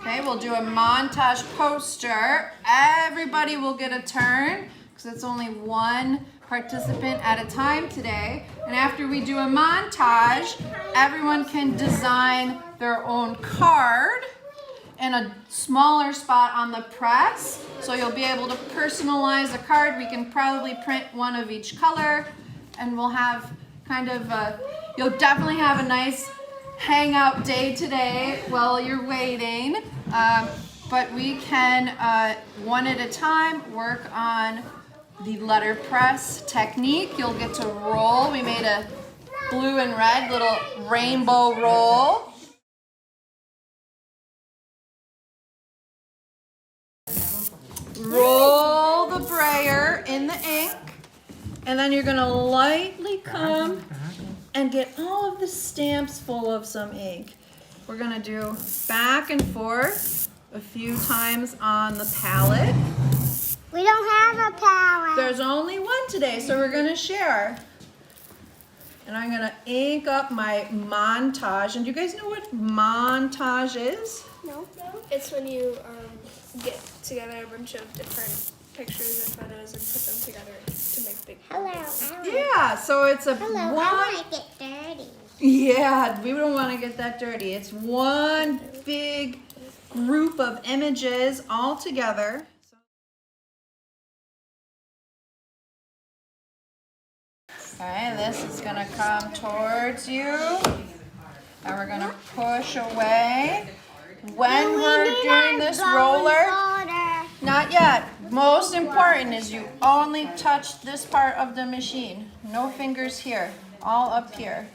Okay, we'll do a montage poster. Everybody will get a turn because it's only one participant at a time today. And after we do a montage, everyone can design their own card in a smaller spot on the press. So you'll be able to personalize a card. We can probably print one of each color, and we'll have kind of you'll definitely have a nice hangout day today while you're waiting. But we can, one at a time, work on the letterpress technique. You'll get to roll. We made a blue and red little rainbow roll. Roll the brayer in the ink, and then you're gonna lightly come and get all of the stamps full of some ink. We're gonna do back and forth a few times on the palette. We don't have a palette. There's only one today, so we're gonna share. And I'm gonna ink up my montage. And do you guys know what montage is? No. It's when you get together a bunch of different pictures and photos and put them together to make big. Hello. Yeah, so it's a Hello. one. I want to get dirty. Yeah, we don't want to get that dirty. It's one big group of images all together. Okay, this is going to come towards you, and we're going to push away. When we're doing this roller, not yet. Most important is you only touch this part of the machine. No fingers here, all up here.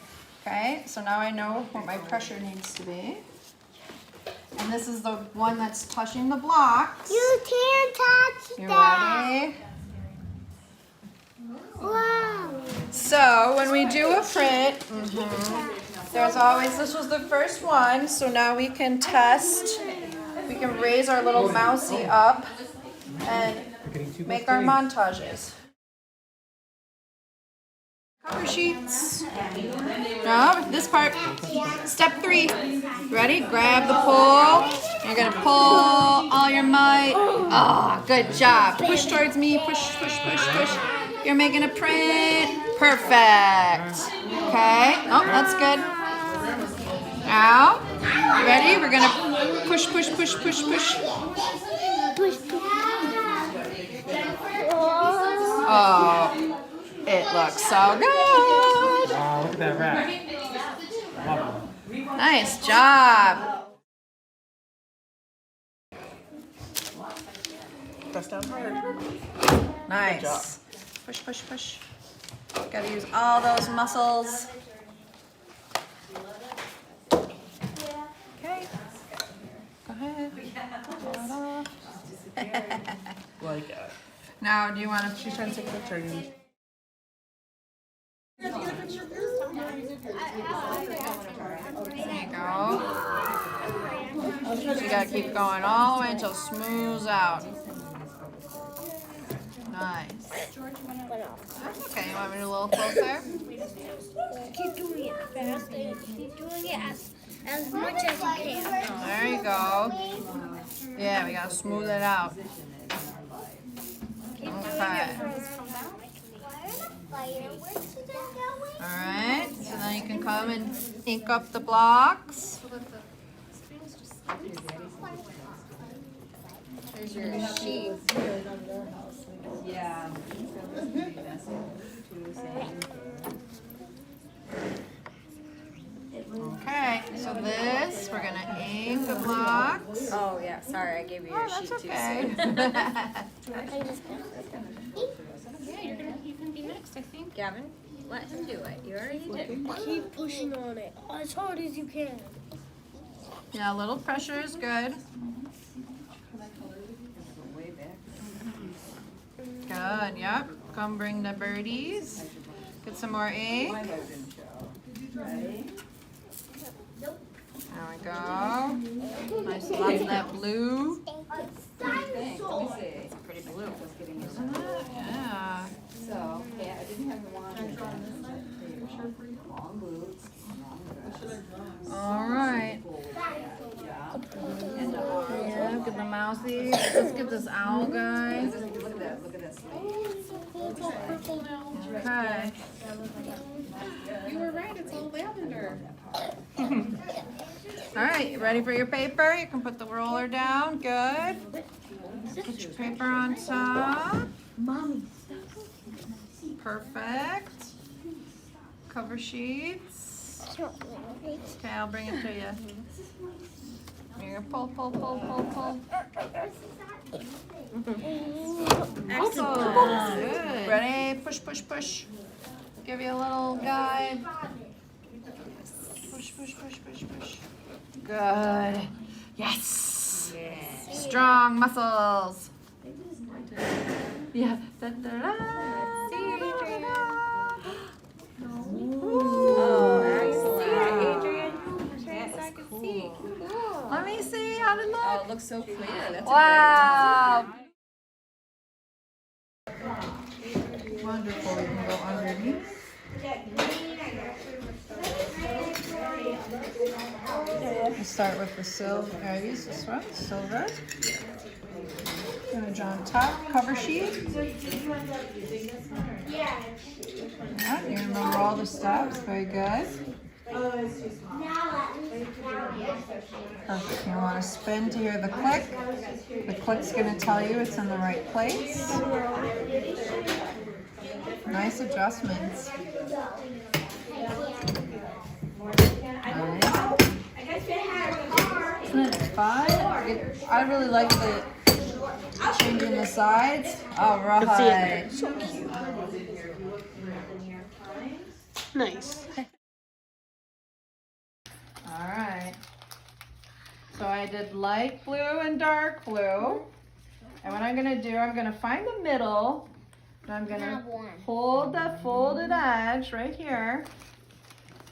Okay, so now I know what my pressure needs to be. And this is the one that's touching the blocks. You can't touch You that. ready? Wow. So when we do a print, there's always, this was the first one, so now we can test. We can raise our little mousey up and make our montages. Cover sheets. No, this part. Step 3. Ready? Grab the pole. You're gonna pull all your might. Oh, good job. Push towards me. Push, push, push, push. You're making a print. Perfect. Okay. Oh, that's good. Now, you ready? We're gonna push, push, push, push, push. Oh, it looks so good. Wow, look at that rat. Love it. Nice job. Press down hard. Nice. Push, push, push. Gotta use all those muscles. Okay. Go ahead. Pull it off. Like Now, do you want to? she's trying to take a picture. There you go. So you gotta keep going all the way until it smooths out. Nice. That's okay. You want me to do a little closer? Keep doing it fast and keep doing it as much as you can. There you go. Yeah, we gotta smooth it out. Okay. Alright, so then you can come and ink up the blocks. There's your sheet. Yeah. Okay, so this, we're gonna ink the blocks. Oh yeah, sorry, I gave you your Oh, sheet that's too okay. soon. You can be next, I think. Gavin, let him do it. You already did. Keep pushing on it as hard as you can. Yeah, a little pressure is good. Good, yep. Come bring the birdies. Get some more ink. There we go. Nice, lots of that blue. It's pretty blue. Isn't it? Yeah. So, yeah, I didn't have the wand. Long boots, long dress. All right. And the arm. at the mousy. Let's get this owl, guys. Okay. You were right, it's all lavender. All right, you ready for your paper? You can put the roller down. Good. Put your paper on top. Perfect. Cover sheets. Okay, I'll bring it to you. You're gonna pull. Excellent. Good. Ready? Push. Give you a little guide. Push. Good. Yes. Strong muscles. Yeah. Oh, excellent. Adrian, so I can see. Let me see how to Oh, look. it looks so clear. That's Wow. Wonderful. You can go underneath. We'll start with the silver. I use this one, silver. Image on top, cover sheet. Yeah, you remember all the steps. Very good. Perfect. You want to spin to hear the click. The click's going to tell you it's in the right place. Nice adjustments. Nice. Isn't it fun? I really like the changing the sides. All right. So cute. Nice. All right. So I did light blue and dark blue. And what I'm going to do, I'm going to find the middle. And I'm going to hold the folded edge right here.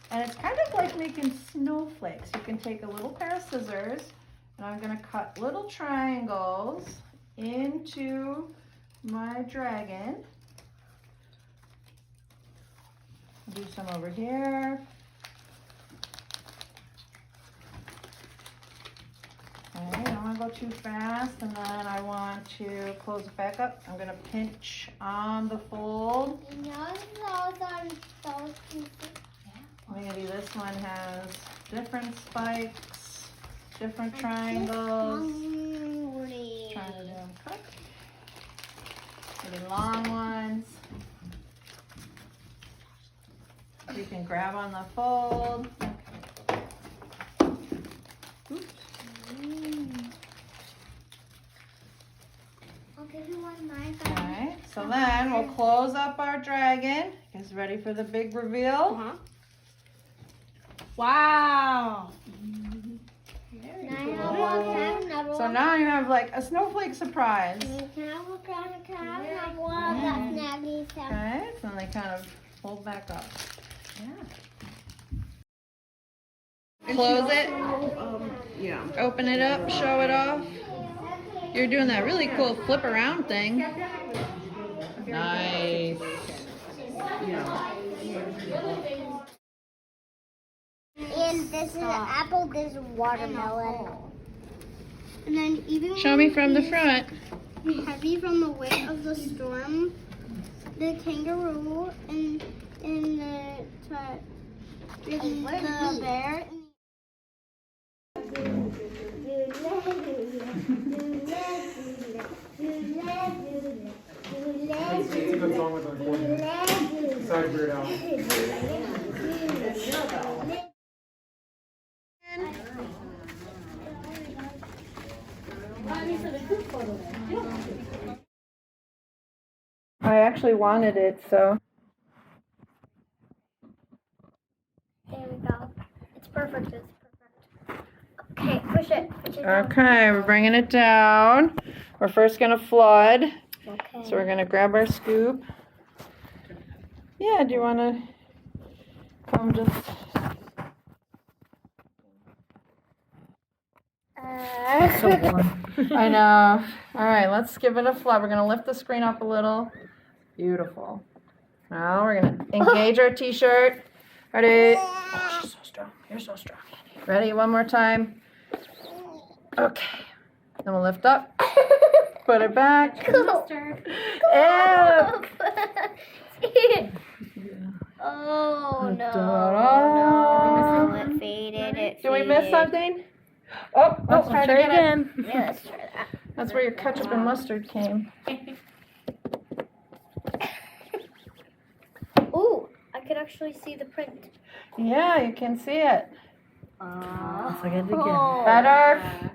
And it's kind of like making snowflakes. You can take a little pair of scissors, and I'm going to cut little triangles into my dragon. I'll do some over here. Okay, I don't want to go too fast, and then I want to close it back up. I'm going to pinch on the fold. Maybe this one has different spikes, different triangles. Trying to do them quick. Maybe long ones. You can grab on the fold. Oops. I'll give you one knife. Okay, so then we'll close up our dragon. You guys ready for the big reveal? Wow! So now you have like a snowflake surprise. Okay, so they kind of fold back up. Yeah. Close it. Yeah. Open it up, show it off. You're doing that really cool flip around thing. Nice. Yeah. And this is an apple, this is watermelon. And then even Show me from the front. heavy from the weight of the storm, the kangaroo and the bear. It's a good song with recording. Sorry, Bird Out. I actually wanted it, so. There we go. It's perfect. It's perfect. Okay, push it. Push it down. Okay, we're bringing it down. We're first gonna flood. Okay. So we're gonna grab our scoop. Yeah, do you wanna come just? I know. All right, let's give it a flood. We're gonna lift the screen up a little. Beautiful. Now we're gonna engage our t-shirt. Ready? Oh, she's so strong. You're so strong. Ready? One more time. Okay. Then we'll lift up. Put it back. Mustard. Ew. Oh no. Ta-da. No, it faded. It Did we miss faded. something? Oh, let's try it again. Yeah, let's try that. That's where your ketchup and mustard came. Ooh, I could actually see the print. Yeah, you can see it. Let's look at it again. Better.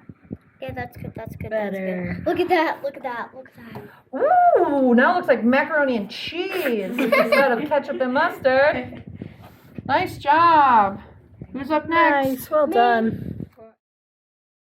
Yeah, that's good. That's good. Better. That's good. Look at that. Look at that. Look at that. Ooh, now it looks like macaroni and cheese instead of ketchup and mustard. Nice job. Who's up next? Nice, well done.